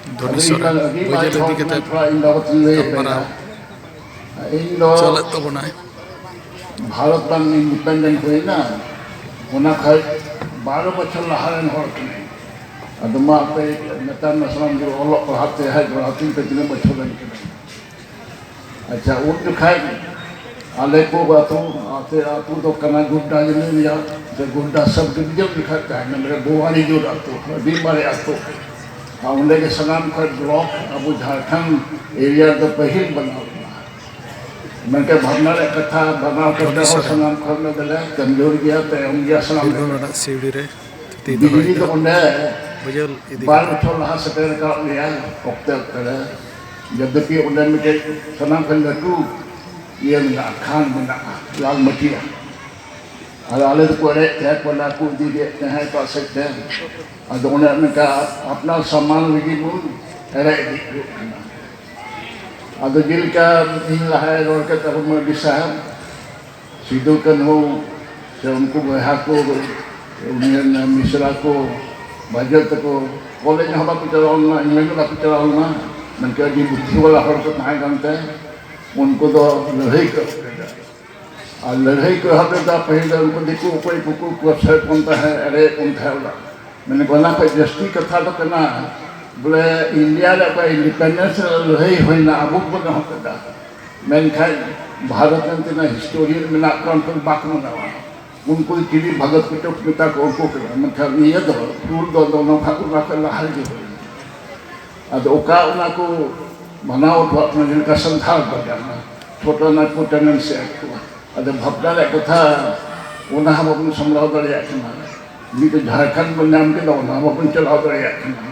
धोनी सोरेन बजल इदी कते गलमाराव चलत तबनाय भारत बंग इंडिपेंडेंट हुई ना उना खाई 12 बच्चों लहारन हर कने अदमा पे नेता नसलाम जो ओलोक पढ़ाते हैं जो हाथी पे जिन्हें बच्चों लग कने अच्छा उन जो खाई आले को बातों आते आतू तो कना गुड्डा जिन्हें लिया जो गुड्डा सब जब दिखाता है मेरे बुआरी जो आतू अभी मारे आतू उन्हें के सलाम कर ब्लॉक अब झारखंड एरिया तो पहले बना मैं क्या भावना रे कथा बनाव करते हो सलाम करने दले कमजोर गया ते हम गया सलाम सीढ़ी रे बिजली तो उन्हें बजल इदी बाल उठो लहा सटर का लिया ओक्ते ओक्ते यद्यपि उन्हें में सलाम कर लटू ये ना खान बना लाल मटिया और आले तो कोरे क्या कोला को दी देते हैं तो सकते हैं और उन्हें में का अपना सामान लगी मुन अरे अदो जिल का इन लहाय रोड के तरफ में दिशा है सीधो कन हो से उनको बहा को उन्हें मिश्रा को बजट को कॉलेज में हवा को चलाऊंगा इंग्लैंड का चलाऊंगा मैं क्या जी बुद्धि वाला हर को कहाँ जानते हैं उनको तो लड़ाई कर और लड़ाई को हमें तो पहले उनको देखो कोई कुकुर को सर कौनता है अरे कौन था वाला मैंने कहना कोई जस्टी कथा तो करना बोले इंडिया का इंडिपेंडेंस लड़ाई हुई ना अब को ना होता मैं खाई भारत में तेना हिस्टोरियन में ना कौन कोई बात में ना उनको किसी भगत को तो पिता को उनको मैं खाई ये तो दूर दो दोनों खाकुर ना कर लहार जो अब ओका उना को बनाओ तो अपना जिनका संथाल कर जाना छोटा ना पोटनन से अदे भक्ता रे कथा उना हम अपन संभलाव दरे आखना मी तो झारखंड में नाम के दो हम अपन चलाव दरे आखना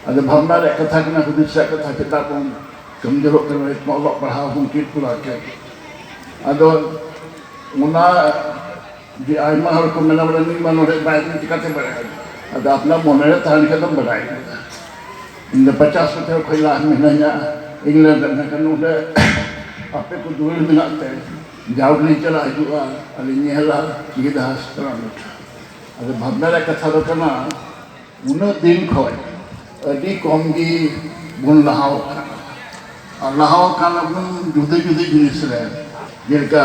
अदे भक्ता रे कथा के ना खुदिसा कथा किताब को कमजोर कर मौला पढ़ाओ हम की पूरा के अदो उना जी आइमा हर को मेना बड़ा नहीं मानो रे बाइक में टिकाते बड़े अदे अपना मोने रे थान के दम बढ़ाई इन 50 रुपए खैला महीना इंग्लैंड में कनुले आपे को दूर मिलाते जाओ नहीं चला जुआ अलिन्या ला गिदा स्त्रान अरे भावना रे कथा तो कना उन दिन खोय अडी कमगी बुन लहाव और लहाव खाना बुन जुदे जुदे जिनिस रे जेलका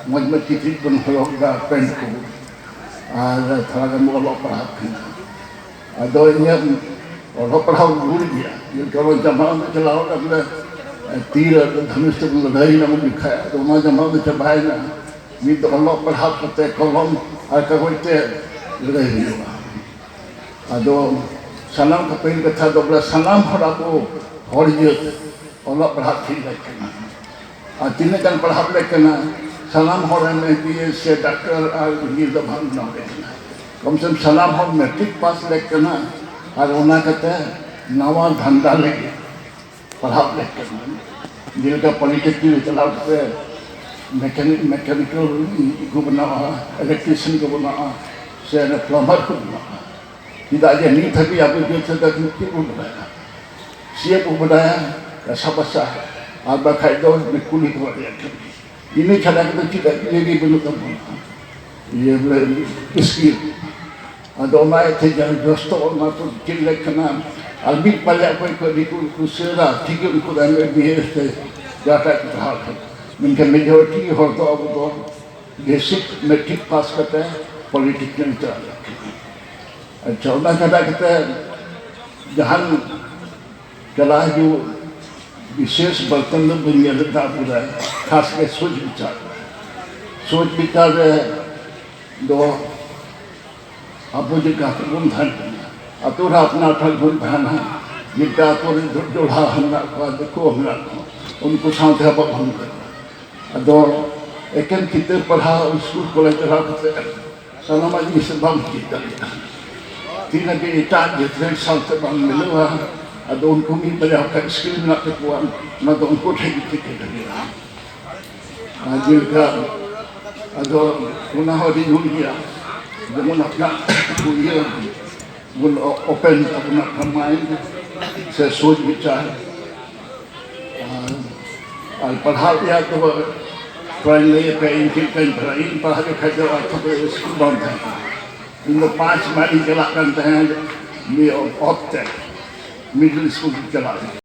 मजमा किथि बन होगा पेंट को और थोड़ा मोलो पढ़ा खना अदो इन्या और पढ़ाओ भूल गया ये करो जमा में चलाओ अपने तीर धनुष से लड़ाई ना लिखा है तो वहाँ जमा में चबाए ना मी तो अल्लाह पढ़ा करते कलम और कहोते लड़ाई हुआ अदो सलाम का पहले कथा तो बोला सलाम पढ़ा को हर ये अल्लाह पढ़ा ठीक रखना और तीन जन पढ़ा लेकिन सलाम हर में भी से डॉक्टर और ये दबान ना लेना कम से कम सलाम हम मैट्रिक पास लेकिन और उन्हें कहते हैं नवा धंधा लेके पढ़ा लेके जिनका पॉलिटेक्निक चलाते मैकेनिकल को बनावा इलेक्ट्रिशियन को बनावा से प्लम्बर को बनावा इधर ये नहीं था कि आप जो से तक को बनाया सीए को बनाया ऐसा बसा आप बखाई दो बिल्कुल ही को इन्हें छड़ा के तो चीज़ ये भी बनता ये स्किल अदो मैं थे जब दोस्तों और मैं तो चिल्ले करना अभी पहले कोई कोई कुछ ठीक है उनको दाने भी है इससे जाता है इनके मेजॉरिटी हो तो अब तो बेसिक मैट्रिक पास करते हैं पॉलिटिकल चला अच्छा उन्हें कहते हैं जहाँ चला जो विशेष बर्तन में बुनियादता पूरा है खास कर सोच विचार दो आपको जो कहते गुण धन अतुरा अपना अठल गुण धन है जिनका तो जोड़ा हमरा को देखो हमरा को उनको साथ है हम कर दो एक कितने पढ़ा स्कूल कॉलेज रखते सलामा जी से बम किया तीन के इटा जितने साल से बम मिले हुआ अदो उनको भी बड़े का स्किल ना के हुआ ना तो उनको ठीक ठीक कर जिनका अदो गुना हो दी जुल गया जमुन अपना ये गुन ओपन अपना माइंड से सोच विचार और पढ़ा दिया तो प्राइमरी पे इनके कहीं इन पढ़ा के खाते तो स्कूल बंद है इन 5 माइल चला करते हैं ये ऑप्टेक मिडिल स्कूल चला